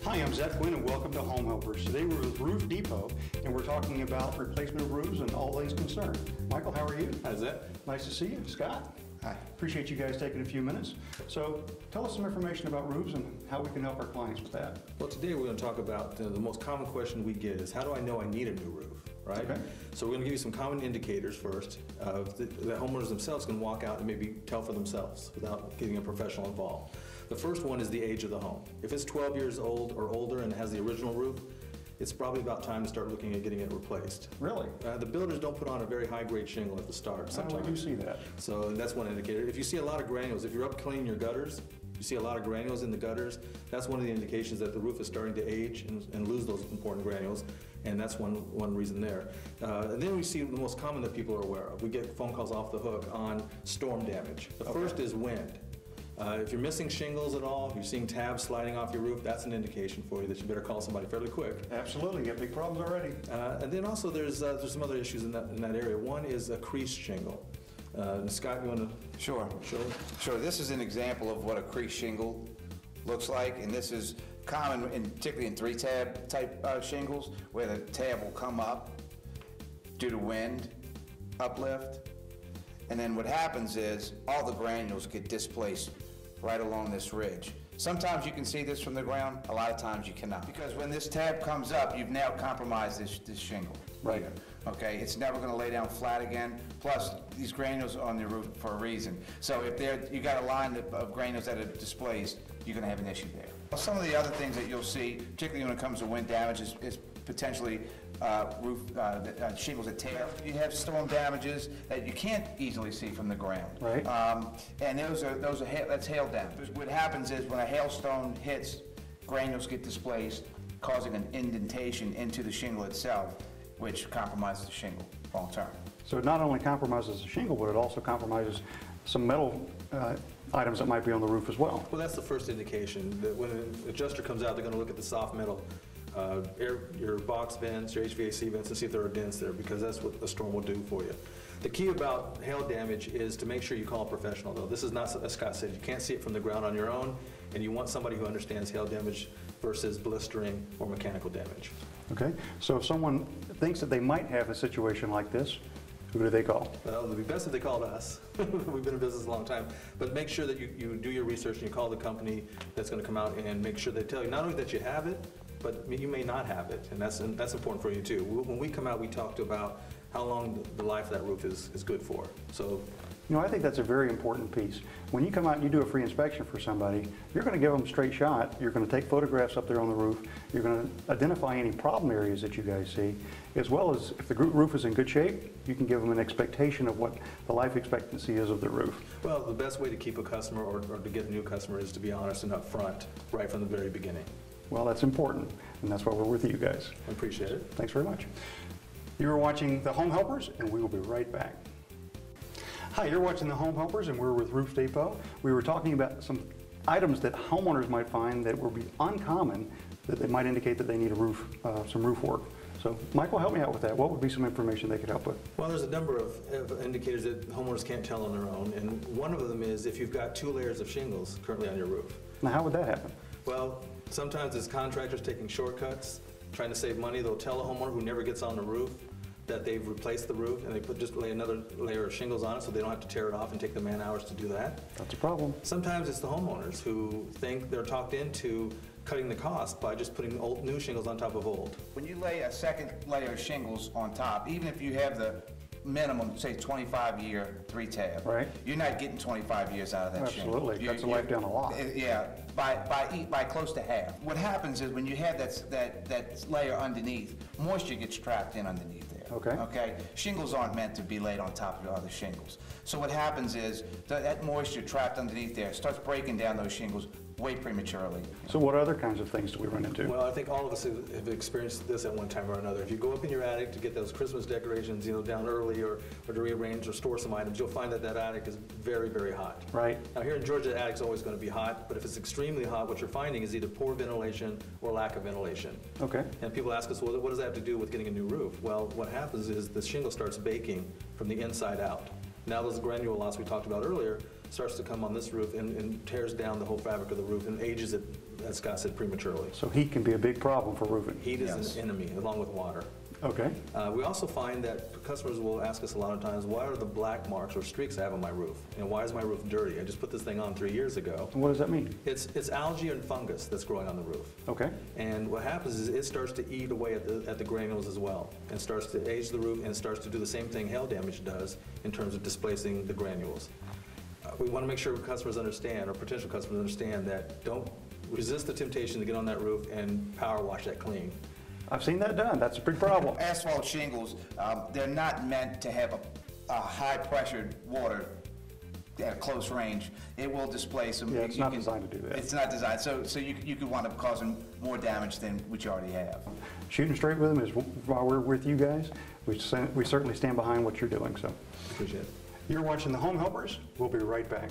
Hi, I'm Zach Quinn and welcome to Home Helpers. Today we're with Roof Depot and we're talking about replacement of roofs and all things concerned. Michael, how are you? Hi, Zach. Nice to see you. Scott? Hi. Appreciate you guys taking a few minutes. So tell us some information about roofs and how we can help our clients with that. Well, today we're going to talk about the most common question we get is, how do I know I need a new roof, right? Okay. So we're going to give you some common indicators first that homeowners themselves can walk out and maybe tell for themselves without getting a professional involved. The first one is the age of the home. If it's 12 years old or older and has the original roof, it's probably about time to start looking at getting it replaced. Really? The builders don't put on a very high-grade shingle at the start. I do see that. So that's one indicator. If you see a lot of granules, if you're up cleaning your gutters, you see a lot of granules in the gutters, that's one of the indications that the roof is starting to age and lose those important granules, and that's one reason there. And then we see the most common that people are aware of. We get phone calls off the hook on storm damage. The first is wind. If you're missing shingles at all, if you're seeing tabs sliding off your roof, that's an indication for you that you better call somebody fairly quick. Absolutely, got big problems already. And then also there's some other issues in that area. One is a creased shingle. Scott, you want to Sure. Sure. This is an example of what a crease shingle looks like, and this is common, particularly in 3-tab type shingles, where the tab will come up due to wind, uplift, and then what happens is all the granules get displaced right along this ridge. Sometimes you can see this from the ground, a lot of times you cannot. Because when this tab comes up, you've now compromised this shingle. Right. Here, okay, it's never going to lay down flat again. Plus, these granules are on the roof for a reason. So if you got a line of granules that are displaced, you're going to have an issue there. Some of the other things that you'll see, particularly when it comes to wind damage, is potentially roof shingles that tear. You have storm damages that you can't easily see from the ground. Right. And that's hail damage. What happens is when a hailstone hits, granules get displaced, causing an indentation into the shingle itself, which compromises the shingle long term. So it not only compromises the shingle, but it also compromises some metal items that might be on the roof as well. Well, that's the first indication that when an adjuster comes out, they're going to look at the soft metal, your box vents, your HVAC vents, and see if there are dents there, because that's what a storm will do for you. The key about hail damage is to make sure you call a professional, though. This is not, as Scott said, you can't see it from the ground on your own, and you want somebody who understands hail damage versus blistering or mechanical damage. Okay, so if someone thinks that they might have a situation like this, who do they call? Well, it would be best if they called us. We've been in business a long time. But make sure that you do your research and you call the company that's going to come out and make sure they tell you not only that you have it, but you may not have it, and that's important for you too. When we come out, we talked about how long the life of that roof is good for. So, You know, I think that's a very important piece. When you come out and you do a free inspection for somebody, you're going to give them a straight shot. You're going to take photographs up there on the roof. You're going to identify any problem areas that you guys see, as well as if the roof is in good shape, you can give them an expectation of what the life expectancy is of the roof. well, the best way to keep a customer or to get a new customer is to be honest and upfront right from the very beginning. Well, that's important, and that's why we're with you guys. I appreciate it. Thanks very much. You are watching The Home Helpers, and we will be right back. Hi, you're watching The Home Helpers, and we're with Roof Depot. We were talking about some items that homeowners might find that will be uncommon, that they might indicate that they need a roof, some roof work. So, Michael, help me out with that. What would be some information they could help with? Well, there's a number of indicators that homeowners can't tell on their own, and one of them is if you've got 2 layers of shingles currently on your roof. Now, how would that happen? Well, sometimes it's contractors taking shortcuts, trying to save money. They'll tell a homeowner who never gets on the roof that they've replaced the roof, and they just lay another layer of shingles on it so they don't have to tear it off and take the man hours to do that. That's a problem. Sometimes it's the homeowners who think they're talked into cutting the cost by just putting new shingles on top of old. When you lay a second layer of shingles on top, even if you have the minimum, say 25-year 3-tab, Right. you're not getting 25 years out of that shingle. Absolutely. Cuts the life down a lot. Yeah, by close to half. What happens is when you have that layer underneath, moisture gets trapped in underneath there. Okay. Okay. Shingles aren't meant to be laid on top of other shingles. So what happens is that moisture trapped underneath there starts breaking down those shingles way prematurely. So what other kinds of things do we run into? Well, I think all of us have experienced this at one time or another. If you go up in your attic to get those Christmas decorations, down early or to rearrange or store some items, you'll find that attic is very, very hot. Right. Now here in Georgia, the attic's always going to be hot, but if it's extremely hot, what you're finding is either poor ventilation or lack of ventilation. Okay. And people ask us, well, what does that have to do with getting a new roof? Well, what happens is the shingle starts baking from the inside out. Now those granule loss we talked about earlier starts to come on this roof and tears down the whole fabric of the roof and ages it as Scott said, prematurely. So heat can be a big problem for roofing. Heat is Yes. an enemy, along with water. Okay. We also find that customers will ask us a lot of times, why are the black marks or streaks I have on my roof? And why is my roof dirty? I just put this thing on 3 years ago. And what does that mean? It's algae and fungus that's growing on the roof. Okay. And what happens is it starts to eat away at the granules as well, and starts to age the roof and starts to do the same thing hail damage does in terms of displacing the granules. We want to make sure customers understand, or potential customers understand, that don't resist the temptation to get on that roof and power wash that clean. I've seen that done. That's a big problem. Asphalt shingles, they're not meant to have a high-pressured water at a close range. It will displace them. Yeah, it's not designed to do that. It's not designed, so you could wind up causing more damage than what you already have. Shooting straight with them is while we're with you guys. We certainly stand behind what you're doing. So Appreciate it. you're watching The Home Helpers. We'll be right back.